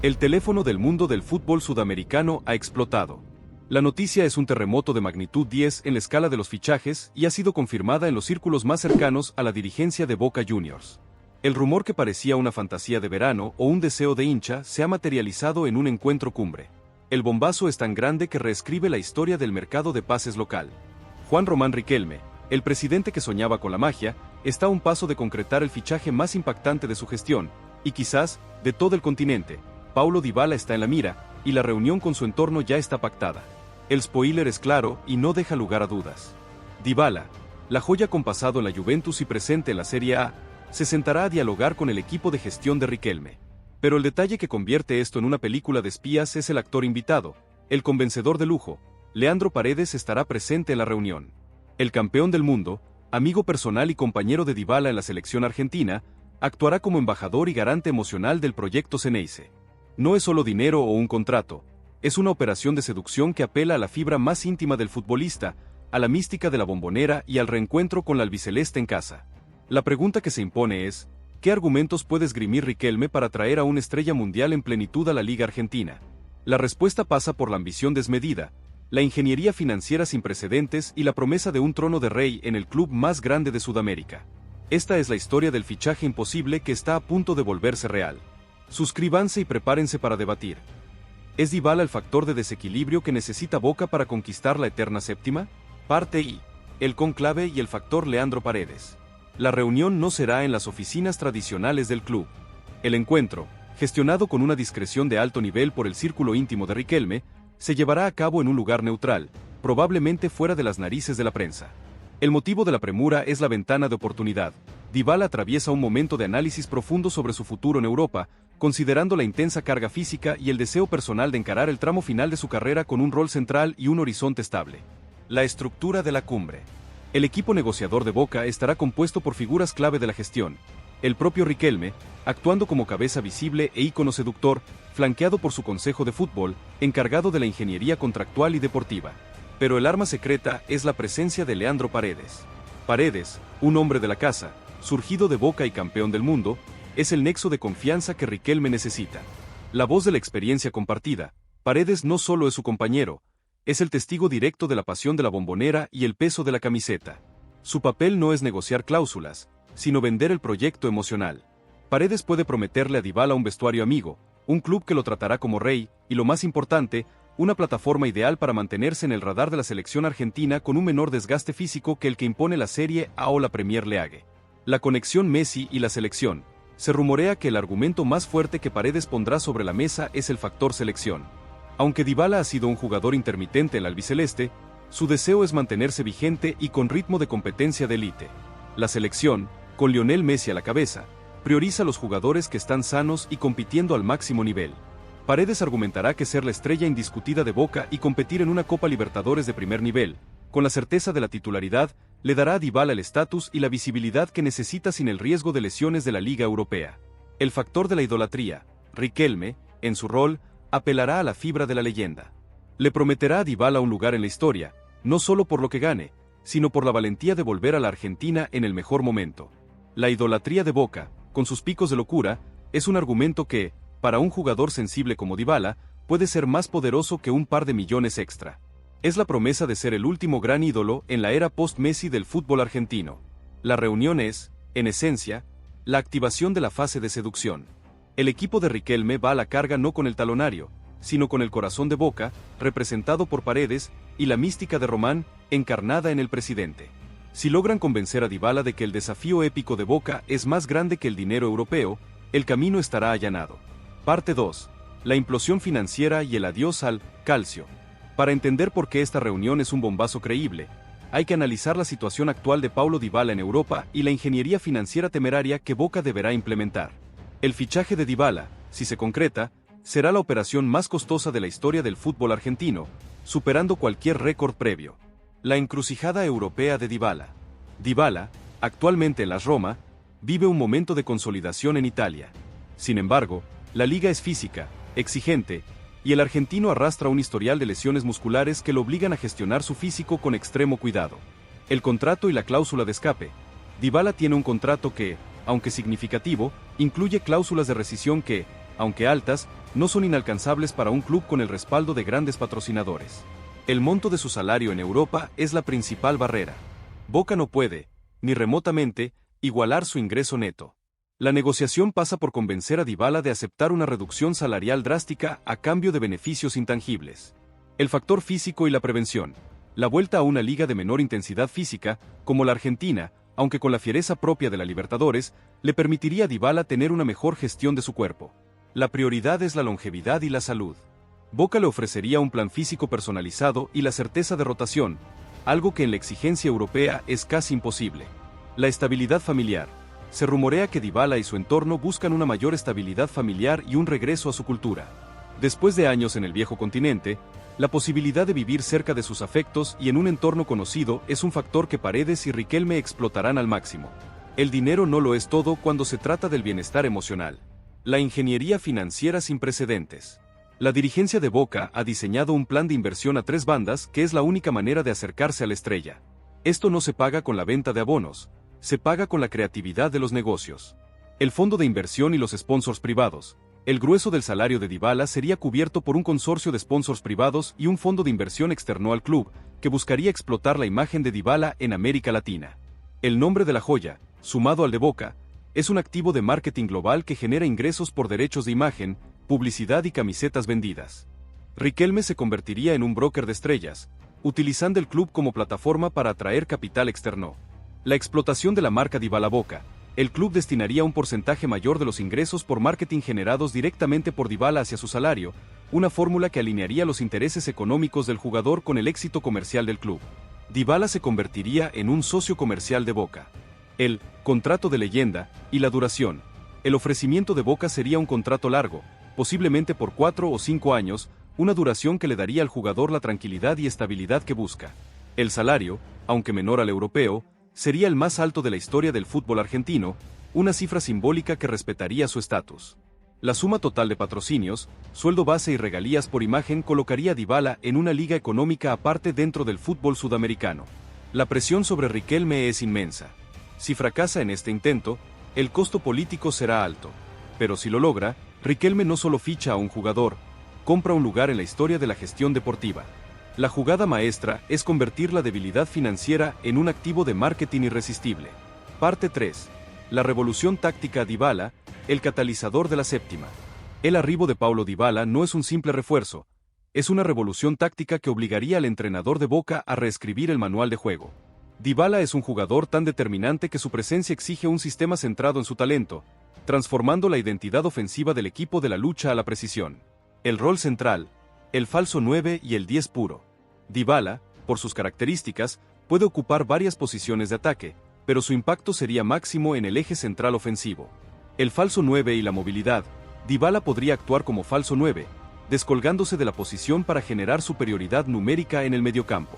El teléfono del mundo del fútbol sudamericano ha explotado. La noticia es un terremoto de magnitud 10 en la escala de los fichajes y ha sido confirmada en los círculos más cercanos a la dirigencia de Boca Juniors. El rumor que parecía una fantasía de verano o un deseo de hincha se ha materializado en un encuentro cumbre. El bombazo es tan grande que reescribe la historia del mercado de pases local. Juan Román Riquelme, el presidente que soñaba con la magia, está a un paso de concretar el fichaje más impactante de su gestión, y quizás, de todo el continente. Paulo Dybala está en la mira, y la reunión con su entorno ya está pactada. El spoiler es claro y no deja lugar a dudas. Dybala, la joya con pasado en la Juventus y presente en la Serie A, se sentará a dialogar con el equipo de gestión de Riquelme. Pero el detalle que convierte esto en una película de espías es el actor invitado, el convencedor de lujo. Leandro Paredes estará presente en la reunión. El campeón del mundo, amigo personal y compañero de Dybala en la selección argentina, actuará como embajador y garante emocional del proyecto Ceneice. No es solo dinero o un contrato, es una operación de seducción que apela a la fibra más íntima del futbolista, a la mística de la Bombonera y al reencuentro con la albiceleste en casa. La pregunta que se impone es, ¿qué argumentos puede esgrimir Riquelme para traer a una estrella mundial en plenitud a la Liga Argentina? La respuesta pasa por la ambición desmedida, la ingeniería financiera sin precedentes y la promesa de un trono de rey en el club más grande de Sudamérica. Esta es la historia del fichaje imposible que está a punto de volverse real. Suscríbanse y prepárense para debatir. ¿Es Dybala el factor de desequilibrio que necesita Boca para conquistar la eterna séptima? Parte I. El conclave y el factor Leandro Paredes. La reunión no será en las oficinas tradicionales del club. El encuentro, gestionado con una discreción de alto nivel por el círculo íntimo de Riquelme, se llevará a cabo en un lugar neutral, probablemente fuera de las narices de la prensa. El motivo de la premura es la ventana de oportunidad. Dybala atraviesa un momento de análisis profundo sobre su futuro en Europa, considerando la intensa carga física y el deseo personal de encarar el tramo final de su carrera con un rol central y un horizonte estable. La estructura de la cumbre. El equipo negociador de Boca estará compuesto por figuras clave de la gestión. El propio Riquelme, actuando como cabeza visible e ícono seductor, flanqueado por su consejo de fútbol, encargado de la ingeniería contractual y deportiva. Pero el arma secreta es la presencia de Leandro Paredes. Paredes, un hombre de la casa, surgido de Boca y campeón del mundo, es el nexo de confianza que Riquelme necesita. La voz de la experiencia compartida, Paredes no solo es su compañero, es el testigo directo de la pasión de la Bombonera y el peso de la camiseta. Su papel no es negociar cláusulas, sino vender el proyecto emocional. Paredes puede prometerle a Dybala un vestuario amigo, un club que lo tratará como rey, y lo más importante, una plataforma ideal para mantenerse en el radar de la selección argentina con un menor desgaste físico que el que impone la Serie A o la Premier League. La conexión Messi y la selección. Se rumorea que el argumento más fuerte que Paredes pondrá sobre la mesa es el factor selección. Aunque Dybala ha sido un jugador intermitente en la albiceleste, su deseo es mantenerse vigente y con ritmo de competencia de élite. La selección, con Lionel Messi a la cabeza, prioriza a los jugadores que están sanos y compitiendo al máximo nivel. Paredes argumentará que ser la estrella indiscutida de Boca y competir en una Copa Libertadores de primer nivel, con la certeza de la titularidad, le dará a Dybala el estatus y la visibilidad que necesita sin el riesgo de lesiones de la Liga Europea. El factor de la idolatría. Riquelme, en su rol, apelará a la fibra de la leyenda. Le prometerá a Dybala un lugar en la historia, no solo por lo que gane, sino por la valentía de volver a la Argentina en el mejor momento. La idolatría de Boca, con sus picos de locura, es un argumento que, para un jugador sensible como Dybala, puede ser más poderoso que un par de millones extra. Es la promesa de ser el último gran ídolo en la era post-Messi del fútbol argentino. La reunión es, en esencia, la activación de la fase de seducción. El equipo de Riquelme va a la carga no con el talonario, sino con el corazón de Boca, representado por Paredes, y la mística de Román, encarnada en el presidente. Si logran convencer a Dybala de que el desafío épico de Boca es más grande que el dinero europeo, el camino estará allanado. Parte 2. La implosión financiera y el adiós al calcio. Para entender por qué esta reunión es un bombazo creíble, hay que analizar la situación actual de Paulo Dybala en Europa y la ingeniería financiera temeraria que Boca deberá implementar. El fichaje de Dybala, si se concreta, será la operación más costosa de la historia del fútbol argentino, superando cualquier récord previo. La encrucijada europea de Dybala. Dybala, actualmente en la Roma, vive un momento de consolidación en Italia. Sin embargo, la liga es física, exigente, y el argentino arrastra un historial de lesiones musculares que lo obligan a gestionar su físico con extremo cuidado. El contrato y la cláusula de escape. Dybala tiene un contrato que, aunque significativo, incluye cláusulas de rescisión que, aunque altas, no son inalcanzables para un club con el respaldo de grandes patrocinadores. El monto de su salario en Europa es la principal barrera. Boca no puede, ni remotamente, igualar su ingreso neto. La negociación pasa por convencer a Dybala de aceptar una reducción salarial drástica a cambio de beneficios intangibles. El factor físico y la prevención. La vuelta a una liga de menor intensidad física, como la Argentina, aunque con la fiereza propia de la Libertadores, le permitiría a Dybala tener una mejor gestión de su cuerpo. La prioridad es la longevidad y la salud. Boca le ofrecería un plan físico personalizado y la certeza de rotación, algo que en la exigencia europea es casi imposible. La estabilidad familiar. Se rumorea que Dybala y su entorno buscan una mayor estabilidad familiar y un regreso a su cultura. Después de años en el viejo continente, la posibilidad de vivir cerca de sus afectos y en un entorno conocido es un factor que Paredes y Riquelme explotarán al máximo. El dinero no lo es todo cuando se trata del bienestar emocional. La ingeniería financiera sin precedentes. La dirigencia de Boca ha diseñado un plan de inversión a 3 bandas que es la única manera de acercarse a la estrella. Esto no se paga con la venta de abonos, se paga con la creatividad de los negocios. El fondo de inversión y los sponsors privados. El grueso del salario de Dybala sería cubierto por un consorcio de sponsors privados y un fondo de inversión externo al club, que buscaría explotar la imagen de Dybala en América Latina. El nombre de la joya, sumado al de Boca, es un activo de marketing global que genera ingresos por derechos de imagen, publicidad y camisetas vendidas. Riquelme se convertiría en un broker de estrellas, utilizando el club como plataforma para atraer capital externo. La explotación de la marca Dybala Boca. El club destinaría un porcentaje mayor de los ingresos por marketing generados directamente por Dybala hacia su salario, una fórmula que alinearía los intereses económicos del jugador con el éxito comercial del club. Dybala se convertiría en un socio comercial de Boca. El contrato de leyenda y la duración. El ofrecimiento de Boca sería un contrato largo, posiblemente por 4 o 5 años, una duración que le daría al jugador la tranquilidad y estabilidad que busca. El salario, aunque menor al europeo, sería el más alto de la historia del fútbol argentino, una cifra simbólica que respetaría su estatus. La suma total de patrocinios, sueldo base y regalías por imagen colocaría a Dybala en una liga económica aparte dentro del fútbol sudamericano. La presión sobre Riquelme es inmensa. Si fracasa en este intento, el costo político será alto. Pero si lo logra, Riquelme no solo ficha a un jugador, compra un lugar en la historia de la gestión deportiva. La jugada maestra es convertir la debilidad financiera en un activo de marketing irresistible. Parte 3. La revolución táctica Dybala, el catalizador de la séptima. El arribo de Paulo Dybala no es un simple refuerzo, es una revolución táctica que obligaría al entrenador de Boca a reescribir el manual de juego. Dybala es un jugador tan determinante que su presencia exige un sistema centrado en su talento, transformando la identidad ofensiva del equipo de la lucha a la precisión. El rol central, el falso 9 y el 10 puro. Dybala, por sus características, puede ocupar varias posiciones de ataque, pero su impacto sería máximo en el eje central ofensivo. El falso 9 y la movilidad. Dybala podría actuar como falso 9, descolgándose de la posición para generar superioridad numérica en el mediocampo.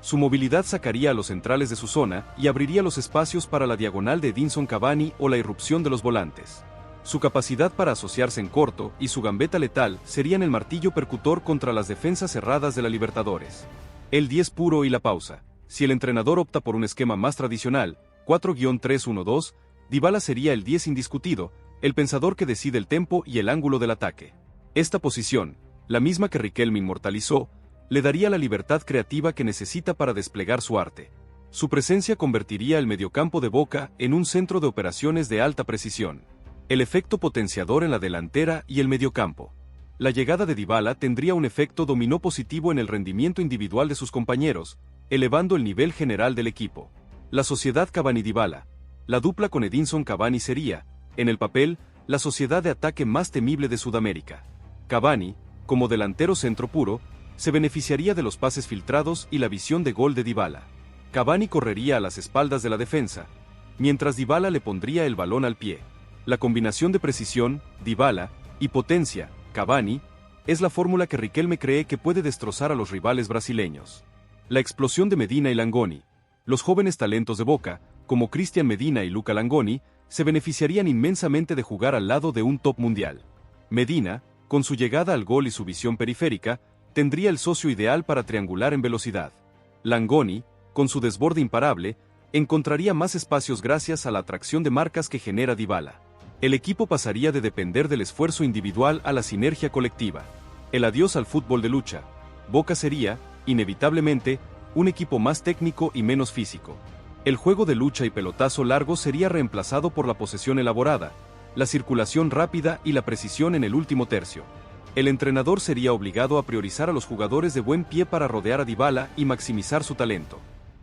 Su movilidad sacaría a los centrales de su zona y abriría los espacios para la diagonal de Edinson Cavani o la irrupción de los volantes. Su capacidad para asociarse en corto y su gambeta letal serían el martillo percutor contra las defensas cerradas de la Libertadores. El 10 puro y la pausa. Si el entrenador opta por un esquema más tradicional, 4-3-1-2, Dybala sería el 10 indiscutido, el pensador que decide el tempo y el ángulo del ataque. Esta posición, la misma que Riquelme inmortalizó, le daría la libertad creativa que necesita para desplegar su arte. Su presencia convertiría el mediocampo de Boca en un centro de operaciones de alta precisión. El efecto potenciador en la delantera y el mediocampo. La llegada de Dybala tendría un efecto dominó positivo en el rendimiento individual de sus compañeros, elevando el nivel general del equipo. La sociedad Cavani-Dybala. La dupla con Edinson Cavani sería, en el papel, la sociedad de ataque más temible de Sudamérica. Cavani, como delantero centro puro, se beneficiaría de los pases filtrados y la visión de gol de Dybala. Cavani correría a las espaldas de la defensa, mientras Dybala le pondría el balón al pie. La combinación de precisión, Dybala, y potencia, Cavani, es la fórmula que Riquelme cree que puede destrozar a los rivales brasileños. La explosión de Medina y Langoni. Los jóvenes talentos de Boca, como Cristian Medina y Luca Langoni, se beneficiarían inmensamente de jugar al lado de un top mundial. Medina, con su llegada al gol y su visión periférica, tendría el socio ideal para triangular en velocidad. Langoni, con su desborde imparable, encontraría más espacios gracias a la atracción de marcas que genera Dybala. El equipo pasaría de depender del esfuerzo individual a la sinergia colectiva. El adiós al fútbol de lucha. Boca sería, inevitablemente, un equipo más técnico y menos físico. El juego de lucha y pelotazo largo sería reemplazado por la posesión elaborada, la circulación rápida y la precisión en el último tercio. El entrenador sería obligado a priorizar a los jugadores de buen pie para rodear a Dybala y maximizar su talento.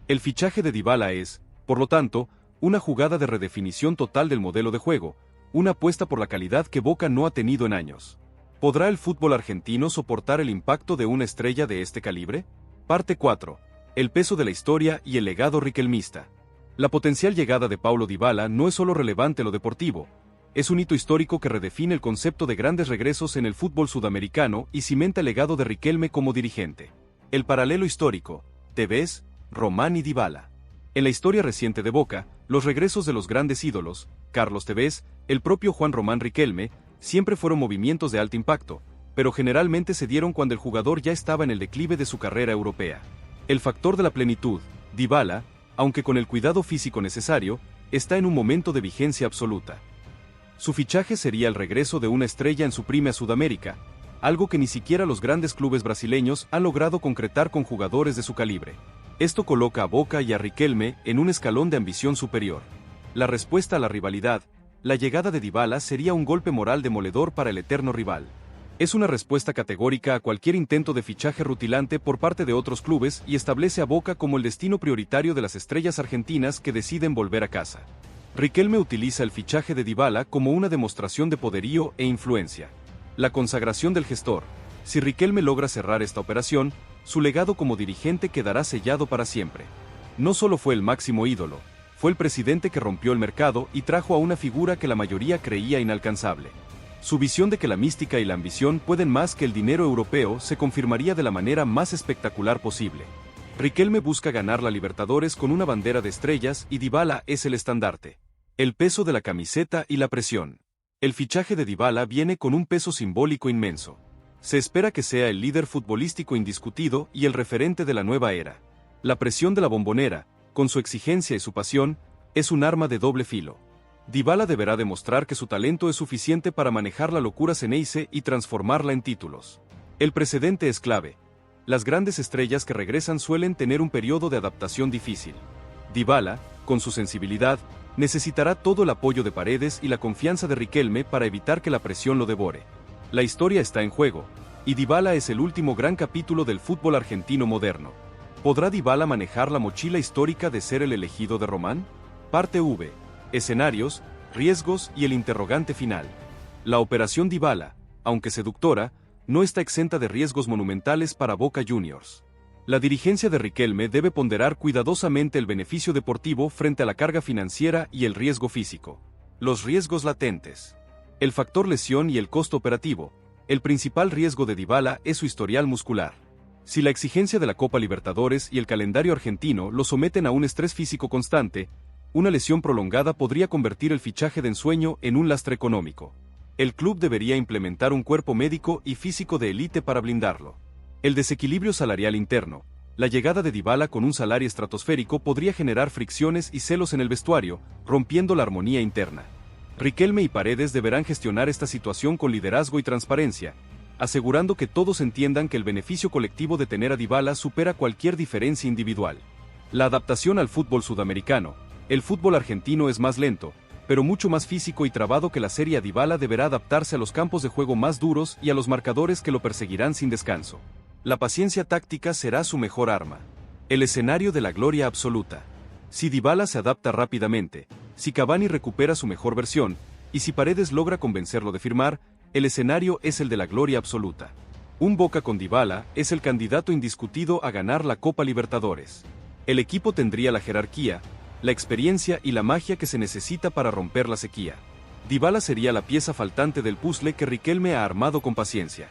El fichaje de Dybala es, por lo tanto, una jugada de redefinición total del modelo de juego, una apuesta por la calidad que Boca no ha tenido en años. ¿Podrá el fútbol argentino soportar el impacto de una estrella de este calibre? Parte 4. El peso de la historia y el legado riquelmista. La potencial llegada de Paulo Dybala no es solo relevante en lo deportivo, es un hito histórico que redefine el concepto de grandes regresos en el fútbol sudamericano y cimenta el legado de Riquelme como dirigente. El paralelo histórico, Tevez, Román y Dybala. En la historia reciente de Boca, los regresos de los grandes ídolos, Carlos Tevez, el propio Juan Román Riquelme, siempre fueron movimientos de alto impacto, pero generalmente se dieron cuando el jugador ya estaba en el declive de su carrera europea. El factor de la plenitud, Dybala, aunque con el cuidado físico necesario, está en un momento de vigencia absoluta. Su fichaje sería el regreso de una estrella en su prime a Sudamérica, algo que ni siquiera los grandes clubes brasileños han logrado concretar con jugadores de su calibre. Esto coloca a Boca y a Riquelme en un escalón de ambición superior. La respuesta a la rivalidad, la llegada de Dybala sería un golpe moral demoledor para el eterno rival. Es una respuesta categórica a cualquier intento de fichaje rutilante por parte de otros clubes y establece a Boca como el destino prioritario de las estrellas argentinas que deciden volver a casa. Riquelme utiliza el fichaje de Dybala como una demostración de poderío e influencia. La consagración del gestor. Si Riquelme logra cerrar esta operación, su legado como dirigente quedará sellado para siempre. No solo fue el máximo ídolo, fue el presidente que rompió el mercado y trajo a una figura que la mayoría creía inalcanzable. Su visión de que la mística y la ambición pueden más que el dinero europeo se confirmaría de la manera más espectacular posible. Riquelme busca ganar la Libertadores con una bandera de estrellas y Dybala es el estandarte. El peso de la camiseta y la presión. El fichaje de Dybala viene con un peso simbólico inmenso. Se espera que sea el líder futbolístico indiscutido y el referente de la nueva era. La presión de la Bombonera, con su exigencia y su pasión, es un arma de doble filo. Dybala deberá demostrar que su talento es suficiente para manejar la locura Ceneice y transformarla en títulos. El precedente es clave. Las grandes estrellas que regresan suelen tener un periodo de adaptación difícil. Dybala, con su sensibilidad, necesitará todo el apoyo de Paredes y la confianza de Riquelme para evitar que la presión lo devore. La historia está en juego, y Dybala es el último gran capítulo del fútbol argentino moderno. ¿Podrá Dybala manejar la mochila histórica de ser el elegido de Román? Parte V. Escenarios, riesgos y el interrogante final. La operación Dybala, aunque seductora, no está exenta de riesgos monumentales para Boca Juniors. La dirigencia de Riquelme debe ponderar cuidadosamente el beneficio deportivo frente a la carga financiera y el riesgo físico. Los riesgos latentes. El factor lesión y el costo operativo. El principal riesgo de Dybala es su historial muscular. Si la exigencia de la Copa Libertadores y el calendario argentino lo someten a un estrés físico constante, una lesión prolongada podría convertir el fichaje de ensueño en un lastre económico. El club debería implementar un cuerpo médico y físico de élite para blindarlo. El desequilibrio salarial interno. La llegada de Dybala con un salario estratosférico podría generar fricciones y celos en el vestuario, rompiendo la armonía interna. Riquelme y Paredes deberán gestionar esta situación con liderazgo y transparencia, asegurando que todos entiendan que el beneficio colectivo de tener a Dybala supera cualquier diferencia individual. La adaptación al fútbol sudamericano. El fútbol argentino es más lento, pero mucho más físico y trabado que la Serie A. Dybala deberá adaptarse a los campos de juego más duros y a los marcadores que lo perseguirán sin descanso. La paciencia táctica será su mejor arma. El escenario de la gloria absoluta. Si Dybala se adapta rápidamente, si Cavani recupera su mejor versión, y si Paredes logra convencerlo de firmar, el escenario es el de la gloria absoluta. Un Boca con Dybala es el candidato indiscutido a ganar la Copa Libertadores. El equipo tendría la jerarquía, la experiencia y la magia que se necesita para romper la sequía. Dybala sería la pieza faltante del puzzle que Riquelme ha armado con paciencia.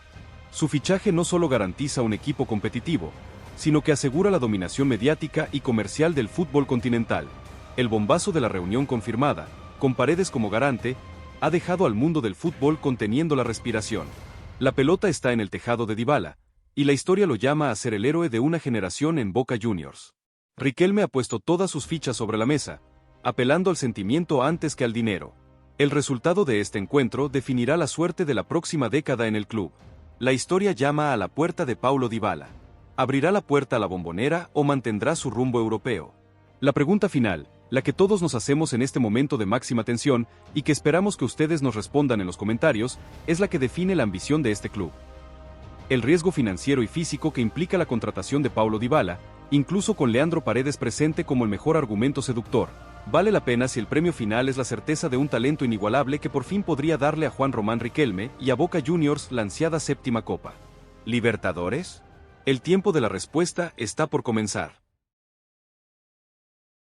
Su fichaje no solo garantiza un equipo competitivo, sino que asegura la dominación mediática y comercial del fútbol continental. El bombazo de la reunión confirmada, con Paredes como garante, ha dejado al mundo del fútbol conteniendo la respiración. La pelota está en el tejado de Dybala, y la historia lo llama a ser el héroe de una generación en Boca Juniors. Riquelme ha puesto todas sus fichas sobre la mesa, apelando al sentimiento antes que al dinero. El resultado de este encuentro definirá la suerte de la próxima década en el club. La historia llama a la puerta de Paulo Dybala. ¿Abrirá la puerta a la Bombonera o mantendrá su rumbo europeo? La pregunta final, la que todos nos hacemos en este momento de máxima tensión y que esperamos que ustedes nos respondan en los comentarios, es la que define la ambición de este club. El riesgo financiero y físico que implica la contratación de Paulo Dybala, incluso con Leandro Paredes presente como el mejor argumento seductor, vale la pena si el premio final es la certeza de un talento inigualable que por fin podría darle a Juan Román Riquelme y a Boca Juniors la ansiada séptima Copa Libertadores. El tiempo de la respuesta está por comenzar.